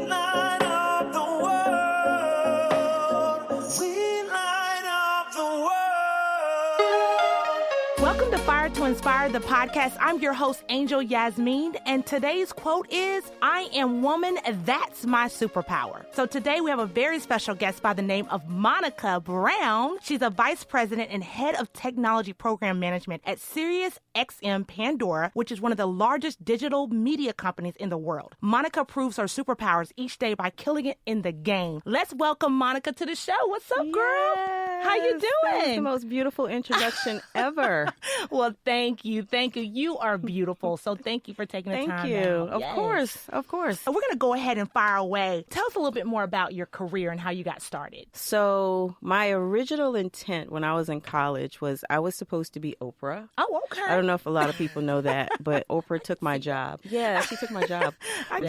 light up the world. We light up the world. Welcome to Fire to Inspire, the podcast. I'm your host, Angel Yasmin, and today's quote is, I am woman, that's my superpower. So today we have a very special guest by the name of Monica Brown. She's a vice president and head of technology program management at SiriusXM+Pandora, which is one of the largest digital media companies in the world. Monica proves her superpowers each day by killing it in the game. Let's welcome Monica to the show. What's up, girl? How you doing? That was the most beautiful introduction ever. Well, thank you. Thank you. You are beautiful. So thank you for taking the time. Thank you. Of course. So we're going to go ahead and fire away. Tell us a little bit more about your career and how you got started. So my original intent when I was in college was I was supposed to be Oprah. Oh, okay. I don't know if a lot of people know that, but Oprah took my job. Yeah, she took my job.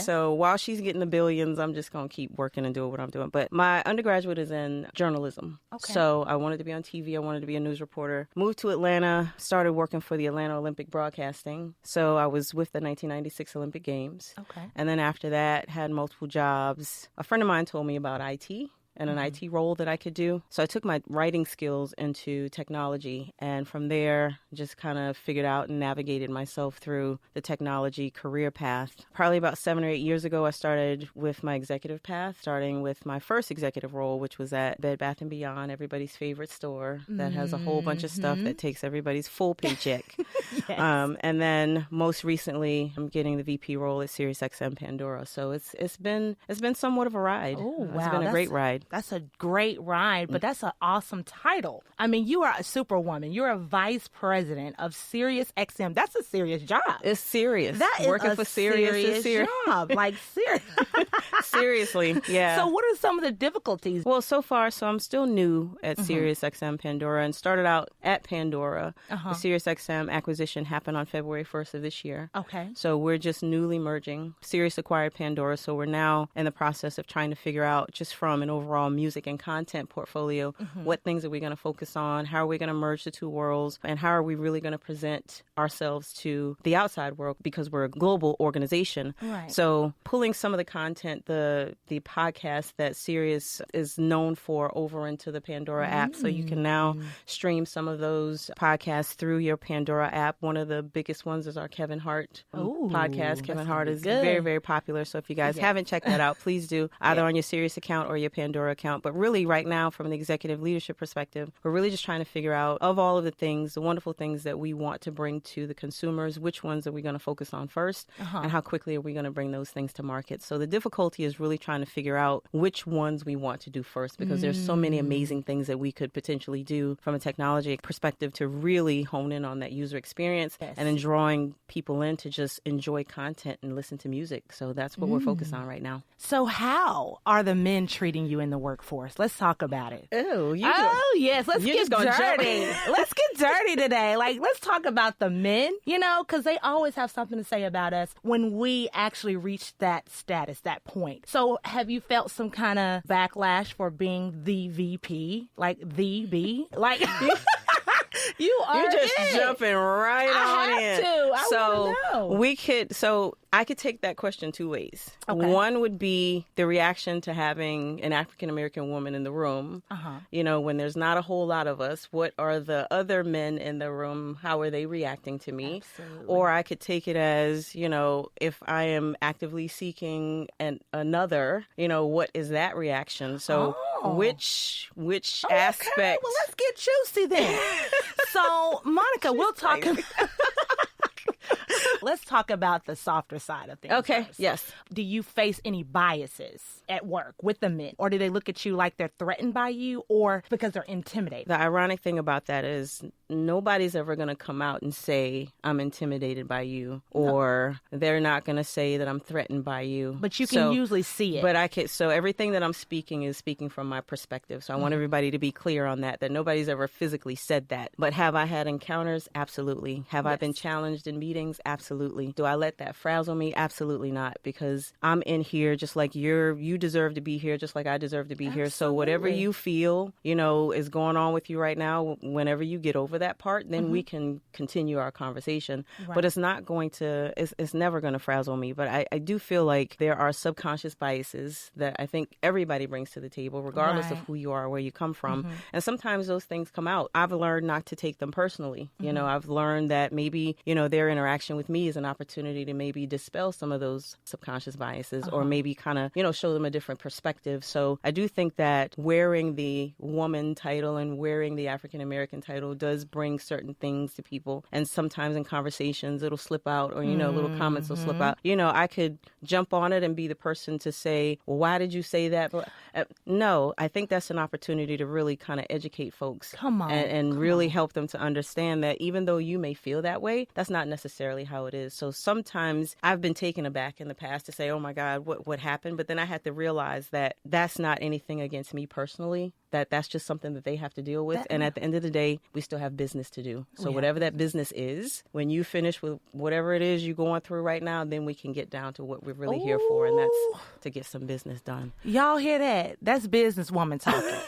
So while she's getting the billions, I'm just going to keep working and doing what I'm doing. But my undergraduate is in journalism. Okay. So I wanted to be on TV. I wanted to be a news reporter. Moved to Atlanta, started working for the Atlanta Olympic Broadcasting. So I was with the 1996 Olympic Games. Okay. And then after that, had multiple jobs. A friend of mine told me about IT and an IT role that I could do. So I took my writing skills into technology, and from there just kind of figured out and navigated myself through the technology career path. Probably about 7 or 8 years ago, I started with my executive path, starting with my first executive role, which was at Bed Bath & Beyond, everybody's favorite store that has a whole bunch of stuff that takes everybody's full paycheck. Yes. And then most recently, I'm getting the VP role at SiriusXM+Pandora. So it's been somewhat of a ride. Oh, wow. It's been a great ride. That's a great ride, but that's an awesome title. I mean, you are a superwoman. You're a vice president of SiriusXM. That's a serious job. It's serious. That is Working a for serious job. Like, serious. Seriously, yeah. So what are some of the difficulties? Well, so I'm still new at SiriusXM+Pandora and started out at Pandora. The SiriusXM acquisition happened on February 1st of this year. Okay. So we're just newly merging. Sirius acquired Pandora, so we're now in the process of trying to figure out, just from an overall music and content portfolio, what things are we going to focus on, how are we going to merge the two worlds, and how are we really going to present ourselves to the outside world, because we're a global organization. Right. So pulling some of the content, the podcast that Sirius is known for, over into the Pandora app, so you can now stream some of those podcasts through your Pandora app. One of the biggest ones is our Kevin Hart podcast. Kevin Hart is very, very popular. So if you guys haven't checked that out, please do, either on your Sirius account or your Pandora account. But really right now, from an executive leadership perspective, we're really just trying to figure out, of all of the things, the wonderful things that we want to bring to the consumers, which ones are we going to focus on first, and how quickly are we going to bring those things to market. So the difficulty is really trying to figure out which ones we want to do first, because there's so many amazing things that we could potentially do from a technology perspective to really hone in on that user experience and then drawing people in to just enjoy content and listen to music. So that's what we're focused on right now. So how are the men treating you in the workforce? Let's talk about it. Yes. Let's get dirty. Let's get dirty today. Like, let's talk about the men, because they always have something to say about us when we actually reach that status, that point. So have you felt some kind of backlash for being the VP? Like, the B? Like... You're just jumping right on in. I could take that question two ways. Okay. One would be the reaction to having an African American woman in the room. When there's not a whole lot of us, what are the other men in the room? How are they reacting to me? Absolutely. Or I could take it as, if I am actively seeking another, what is that reaction? So which aspect? Okay. Well, let's get juicy then. So, Monica, we'll talk. Let's talk about the softer side of things. Okay, first. yes. Do you face any biases at work with the men? Or do they look at you like they're threatened by you, or because they're intimidated? The ironic thing about that is nobody's ever going to come out and say, I'm intimidated by you, or they're not going to say that I'm threatened by you. But you can usually see it. But so everything that I'm speaking is speaking from my perspective. So I want everybody to be clear on that nobody's ever physically said that. But have I had encounters? Absolutely. Have I been challenged in meetings? Absolutely. Do I let that frazzle me? Absolutely not, because I'm in here just like you deserve to be here, just like I deserve to be here. So whatever you feel, is going on with you right now, whenever you get over over that part, then we can continue our conversation. Right. But it's not going to, it's never going to frazzle me. But I do feel like there are subconscious biases that I think everybody brings to the table, regardless of who you are, where you come from. And sometimes those things come out. I've learned not to take them personally. You know, I've learned that maybe, you know, their interaction with me is an opportunity to maybe dispel some of those subconscious biases or maybe kind of, you know, show them a different perspective. So I do think that wearing the woman title and wearing the African American title does bring certain things to people. And sometimes in conversations, it'll slip out or, you know, little comments will slip out. You know, I could jump on it and be the person to say, well, why did you say that? But, no, I think that's an opportunity to really kind of educate folks. And really help them to understand that even though you may feel that way, that's not necessarily how it is. So sometimes I've been taken aback in the past to say, oh my God, what happened? But then I had to realize that that's not anything against me personally. That's just something that they have to deal with. And at the end of the day, we still have business to do. So whatever that business is, when you finish with whatever it is you're going through right now, then we can get down to what we're really here for. And that's to get some business done. Y'all hear that? That's businesswoman talking.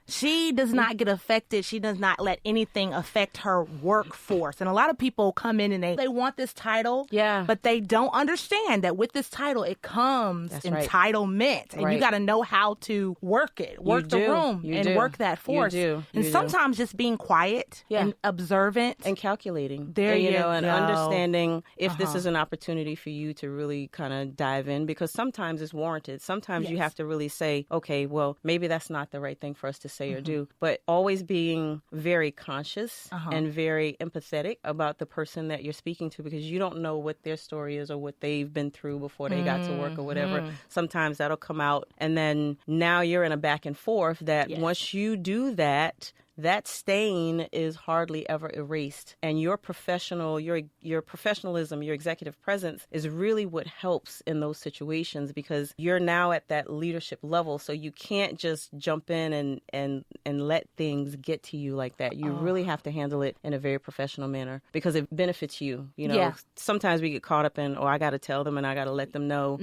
She does not get affected. She does not let anything affect her workforce. And a lot of people come in and they want this title, but they don't understand that with this title, it comes entitlement. And you got to know how to work it, work the room, and work that force. And sometimes just being quiet and observant. And calculating. And understanding if this is an opportunity for you to really kind of dive in, because sometimes it's warranted. Sometimes you have to really say, okay, well, maybe that's not the right thing for us to say or do. But always being very conscious and very empathetic about the person that you're speaking to, because you don't know what their story is or what they've been through before they got to work or whatever. Sometimes that'll come out. And then now you're in a back and forth that once you do that, that stain is hardly ever erased. And your professionalism, your executive presence is really what helps in those situations, because you're now at that leadership level. So you can't just jump in and let things get to you like that. You really have to handle it in a very professional manner, because it benefits you. You know, sometimes we get caught up in, I got to tell them and I got to let them know.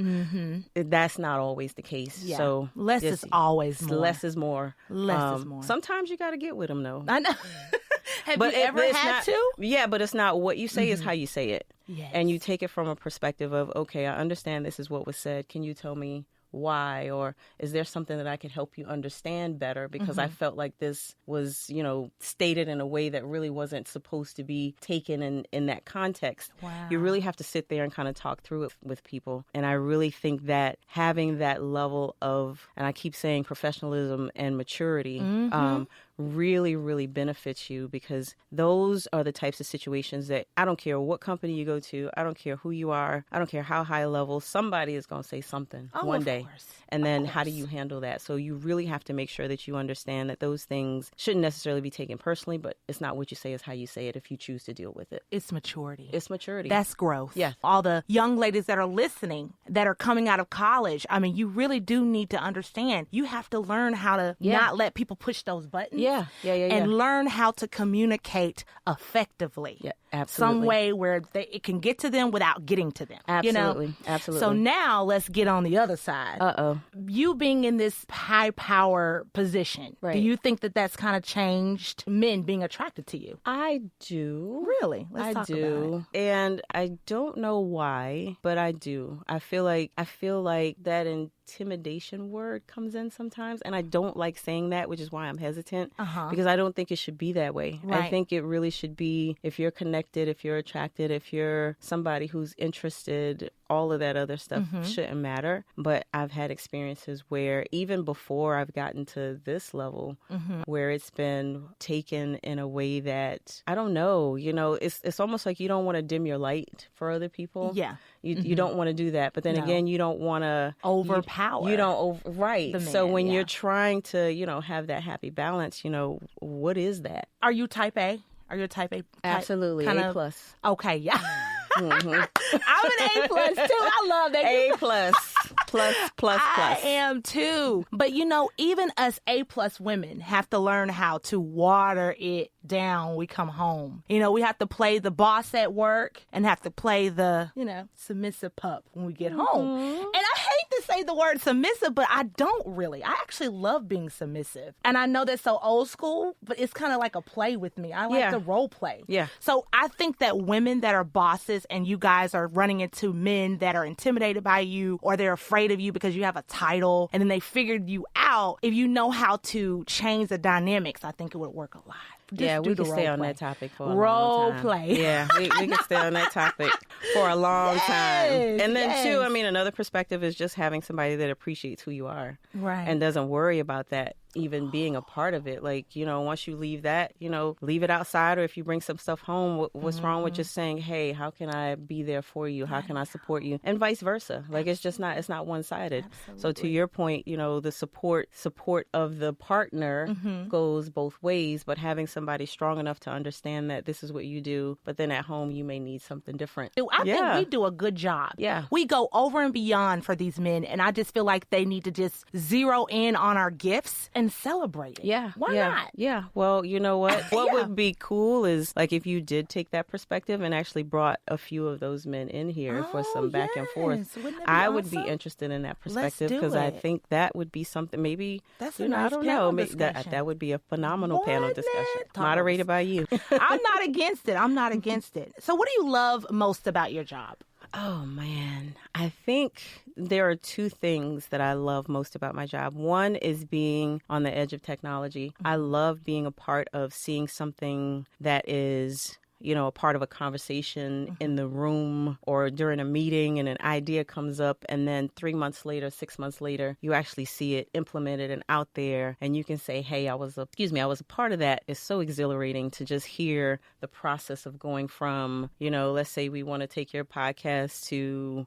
That's not always the case. So less is always more. Less is more. Less is more. Sometimes you got to get with them, though. I know. Have you ever had to? Yeah, but it's not what you say is how you say it. Yes. And you take it from a perspective of, okay, I understand this is what was said. Can you tell me why? Or is there something that I could help you understand better? Because I felt like this was, stated in a way that really wasn't supposed to be taken in that context. Wow. You really have to sit there and kind of talk through it with people. And I really think that having that level of, and I keep saying professionalism and maturity, really, really benefits you, because those are the types of situations that I don't care what company you go to, I don't care who you are, I don't care how high level, somebody is going to say something one day. Course. And then how do you handle that? So you really have to make sure that you understand that those things shouldn't necessarily be taken personally, but it's not what you say, it's how you say it if you choose to deal with it. It's maturity. It's maturity. That's growth. Yeah. All the young ladies that are listening, that are coming out of college, I mean, you really do need to understand. You have to learn how to not let people push those buttons. And learn how to communicate effectively. Yeah, absolutely. Some way where it can get to them without getting to them. Absolutely. Absolutely. So now let's get on the other side. You being in this high power position, do you think that that's kind of changed men being attracted to you? I do. Really? Let's talk about it. And I don't know why, but I do. I feel like that intimidation word comes in sometimes, and I don't like saying that, which is why I'm hesitant, because I don't think it should be that way. Right. I think it really should be, if you're connected, if you're attracted, if you're somebody who's interested, all of that other stuff shouldn't matter. But I've had experiences where even before I've gotten to this level, where it's been taken in a way that, I don't know, it's almost like you don't want to dim your light for other people. Yeah. You don't want to do that. But then again, you don't want to overpower. You don't, right. The man, so when you're trying to, have that happy balance, what is that? Are you type A? Are you a type A? Absolutely. A plus. Okay, yeah. I'm an A plus too. I love that. A plus. Plus. I am too. But even us A plus women have to learn how to water it down when we come home. We have to play the boss at work and have to play the, submissive pup when we get home. And I hate hate to say the word submissive, but I don't really. I actually love being submissive. And I know that's so old school, but it's kind of like a play with me. I like to role play. Yeah. So I think that women that are bosses and you guys are running into men that are intimidated by you or they're afraid of you because you have a title and then they figured you out, if you know how to change the dynamics, I think it would work a lot. We can stay on that topic for a long Role time. play. Yeah, we can stay on that topic for a long time. And then, too, I mean, another perspective is just having somebody that appreciates who you are. Right. And doesn't worry about that even being a part of it. Like, once you leave that, leave it outside, or if you bring some stuff home, what's wrong with just saying, hey, how can I be there for you? How can I support you? And vice versa. Like, it's not one-sided. Absolutely. So to your point, the support of the partner goes both ways, but having somebody strong enough to understand that this is what you do, but then at home you may need something different. I think we do a good job. Yeah. We go over and beyond for these men, and I just feel like they need to just zero in on our gifts and celebrate it. Yeah. Why not? Yeah. Well, you know what? What would be cool is like if you did take that perspective and actually brought a few of those men in here for some back and forth. I would be interested in that perspective because I think that would be something maybe, that's a nice I don't panel know, discussion. that would be a phenomenal panel discussion. Moderated by you. I'm not against it. So what do you love most about your job? Oh, man. I think there are two things that I love most about my job. One is being on the edge of technology. I love being a part of seeing something that is a part of a conversation in the room or during a meeting, and an idea comes up, and then 3 months later, 6 months later, you actually see it implemented and out there, and you can say, hey, I was a part of that. It's so exhilarating to just hear the process of going from, let's say we want to take your podcast to,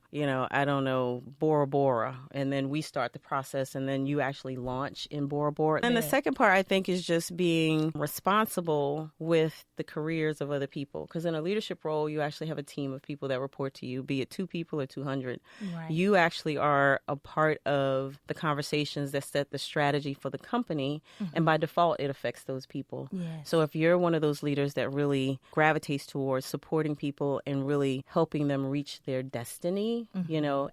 I don't know, Bora Bora, and then we start the process, and then you actually launch in Bora Bora. And the second part, I think, is just being responsible with the careers of other people. Because in a leadership role, you actually have a team of people that report to you, be it 2 people or 200. Right. You actually are a part of the conversations that set the strategy for the company. And by default, it affects those people. Yes. So if you're one of those leaders that really gravitates towards supporting people and really helping them reach their destiny,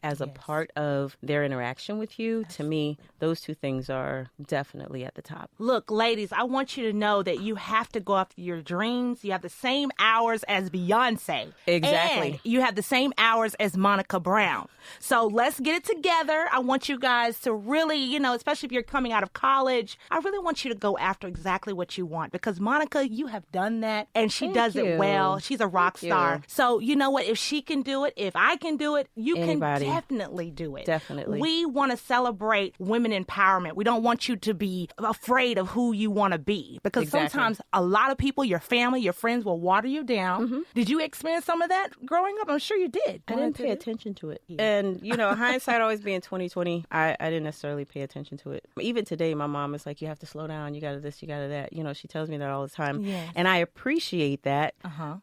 as a part of their interaction with you, to me, those two things are definitely at the top. Look, ladies, I want you to know that you have to go after your dreams. You have the same hours as Beyonce. Exactly. And you have the same hours as Monica Brown. So let's get it together. I want you guys to really, especially if you're coming out of college, I really want you to go after exactly what you want, because Monica, you have done that and she does it well. She's a rock star. So you know what? If she can do it, if I can do it, you can definitely do it. Definitely. We want to celebrate women empowerment. We don't want you to be afraid of who you want to be, because sometimes a lot of people, your family, your friends will water you down. Did you experience some of that growing up? I'm sure you did. I didn't pay attention to it. Yeah. And, hindsight always being 20/20, I didn't necessarily pay attention to it. Even today, my mom is like, you have to slow down. You got to this, you got to that. She tells me that all the time. Yes. And I appreciate that,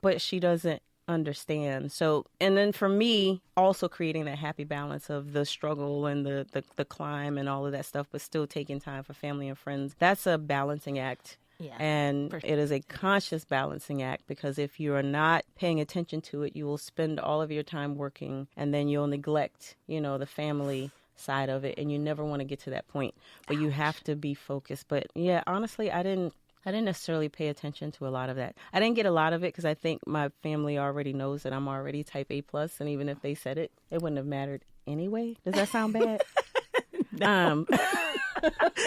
but she doesn't understand. So, and then for me, also creating that happy balance of the struggle and the climb and all of that stuff, but still taking time for family and friends. That's a balancing act. Yeah, and it is a conscious balancing act, because if you are not paying attention to it, you will spend all of your time working, and then you'll neglect, the family side of it, and you never want to get to that point. But you have to be focused. But yeah, honestly, I didn't necessarily pay attention to a lot of that. I didn't get a lot of it because I think my family already knows that I'm already type A+, and even if they said it, it wouldn't have mattered anyway. Does that sound bad? No.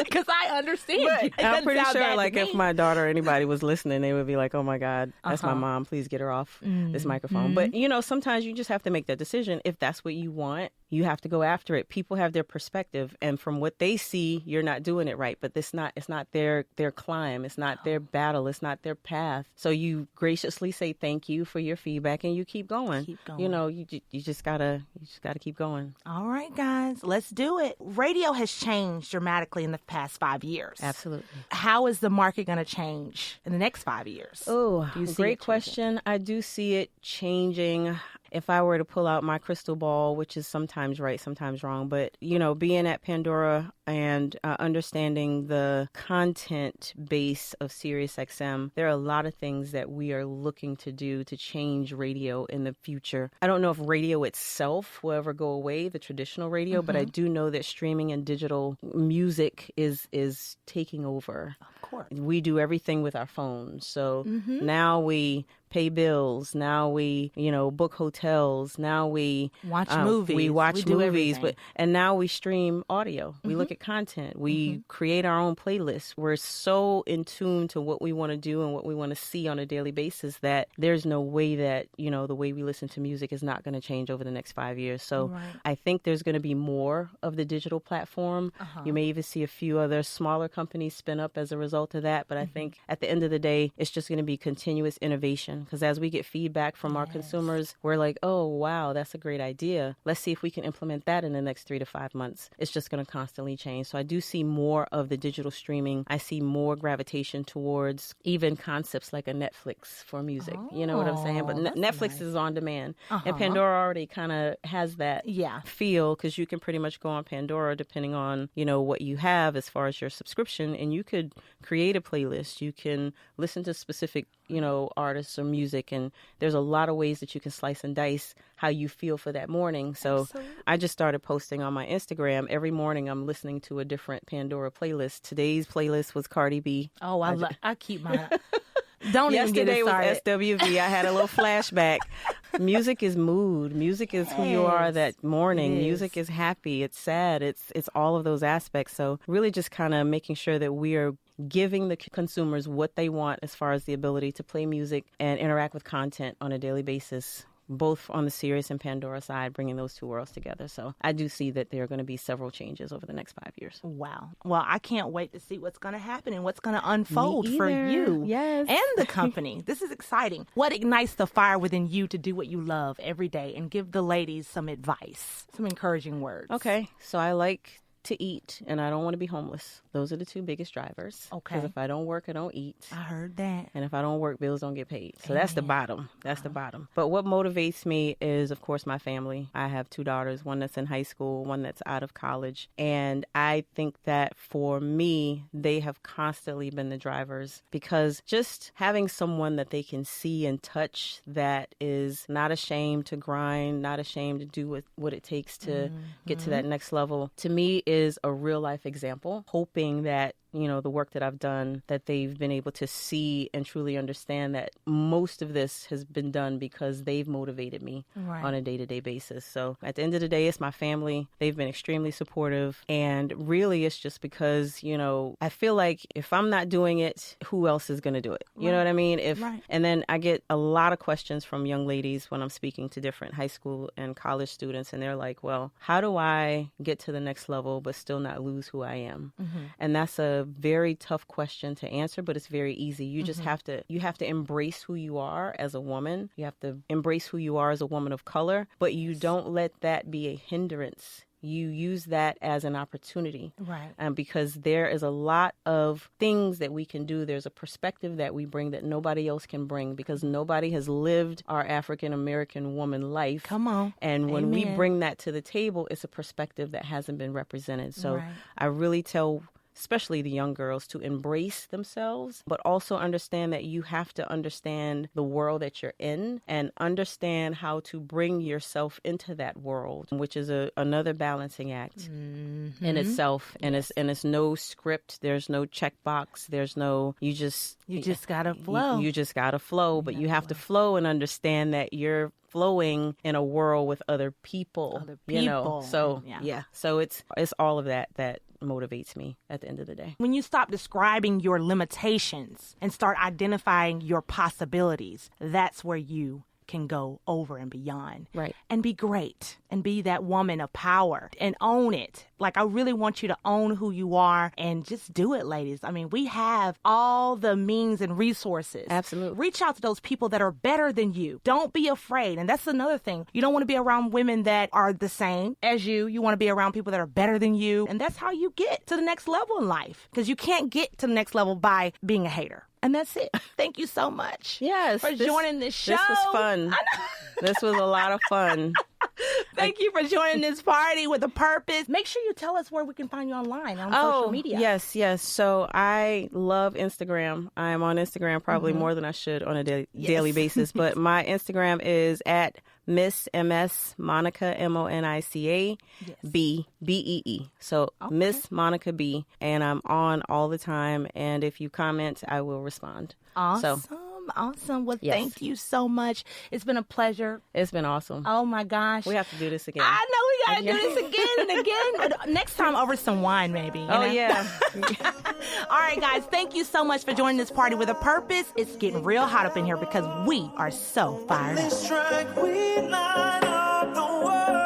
Because I understand. I'm pretty sure, like, if my daughter or anybody was listening, they would be like, oh, my God, that's my mom. Please get her off this microphone. But, sometimes you just have to make that decision. If that's what you want, you have to go after it. People have their perspective, and from what they see, you're not doing it right. But it's not their climb. It's not their battle. It's not their path. So you graciously say thank you for your feedback, and you keep going. You just gotta keep going. All right, guys, let's do it. Radio has changed dramatically in the past 5 years. Absolutely. How is the market going to change in the next 5 years? Oh, great question. I do see it changing. if I were to pull out my crystal ball, which is sometimes right, sometimes wrong, but, being at Pandora and understanding the content base of SiriusXM, there are a lot of things that we are looking to do to change radio in the future. I don't know if radio itself will ever go away, the traditional radio, but I do know that streaming and digital music is taking over. Of course. We do everything with our phones. So now we pay bills. Now we, book hotels. Now we watch movies. We watch movies, and now we stream audio. We look at content. We create our own playlists. We're so in tune to what we want to do and what we want to see on a daily basis that there's no way that, the way we listen to music is not going to change over the next 5 years. So I think there's going to be more of the digital platform. You may even see a few other smaller companies spin up as a result of that. But I think at the end of the day, it's just going to be continuous innovation. Because as we get feedback from our consumers, we're like, oh, wow, that's a great idea. Let's see if we can implement that in the next 3 to 5 months. It's just going to constantly change. So I do see more of the digital streaming. I see more gravitation towards even concepts like a Netflix for music. You know what I'm saying? But Netflix is on demand. And Pandora already kind of has that feel, because you can pretty much go on Pandora depending on, what you have as far as your subscription. And you could create a playlist. You can listen to specific, artists or music. And there's a lot of ways that you can slice and dice how you feel for that morning. So I just started posting on my Instagram. Every morning I'm listening to a different Pandora playlist. Today's playlist was Cardi B. Oh, I keep mine. Don't even get it started. Yesterday was SWV. I had a little flashback. Music is mood. Music is who you are that morning. Music is happy. It's sad. It's all of those aspects. So really just kind of making sure that we are giving the consumers what they want as far as the ability to play music and interact with content on a daily basis, both on the Sirius and Pandora side, bringing those two worlds together. So I do see that there are going to be several changes over the next 5 years. Wow. Well, I can't wait to see what's going to happen and what's going to unfold for you and the company. This is exciting. What ignites the fire within you to do what you love every day? And give the ladies some advice, some encouraging words. Okay. So I like to eat, and I don't want to be homeless. Those are the two biggest drivers. Okay. Because if I don't work, I don't eat. I heard that. And if I don't work, bills don't get paid. So that's the bottom. That's the bottom. But what motivates me is, of course, my family. I have 2 daughters, one that's in high school, one that's out of college. And I think that for me, they have constantly been the drivers, because just having someone that they can see and touch that is not ashamed to grind, not ashamed to do what it takes to get to that next level, to me is a real life example, hoping that the work that I've done, that they've been able to see and truly understand that most of this has been done because they've motivated me on a day-to-day basis. So at the end of the day, it's my family. They've been extremely supportive. And really, it's just because, I feel like if I'm not doing it, who else is going to do it? You know what I mean? And then I get a lot of questions from young ladies when I'm speaking to different high school and college students. And they're like, well, how do I get to the next level but still not lose who I am? And that's a very tough question to answer, but it's very easy. You just have to embrace who you are as a woman. You have to embrace who you are as a woman of color, but you don't let that be a hindrance. You use that as an opportunity. Right. Because there is a lot of things that we can do. There's a perspective that we bring that nobody else can bring, because nobody has lived our African American woman life. Come on. And when we bring that to the table, it's a perspective that hasn't been represented. So I really tell especially the young girls, to embrace themselves, but also understand that you have to understand the world that you're in and understand how to bring yourself into that world, which is another balancing act in itself. And it's no script. There's no checkbox. There's no, you just gotta flow. You just gotta flow, but you have to flow and understand that you're flowing in a world with other people. So so it's all of that motivates me at the end of the day. When you stop describing your limitations and start identifying your possibilities, that's where you can go over and beyond. Right. And be great. and be that woman of power and own it. Like, I really want you to own who you are and just do it, ladies. I mean, we have all the means and resources. Absolutely. Reach out to those people that are better than you. Don't be afraid. And that's another thing. You don't want to be around women that are the same as you. You want to be around people that are better than you. And that's how you get to the next level in life, because you can't get to the next level by being a hater. And that's it. Thank you so much. Yes. For joining this show. This was fun. This was a lot of fun. Thank you for joining this party with a purpose. Make sure you tell us where we can find you online on social media. Yes. So I love Instagram. I am on Instagram probably more than I should on a daily basis. But my Instagram is at Miss MS Monica, MONICA BEE. So Miss Monica B. And I'm on all the time. And if you comment, I will respond. Awesome. Awesome. Well, thank you so much. It's been a pleasure. It's been awesome. Oh, my gosh. We have to do this again. I know we got to do this again and again. But next time over some wine, maybe. You know? Yeah. All right, guys. Thank you so much for joining this party with a purpose. It's getting real hot up in here because we are so fired up. This track, we light up the world.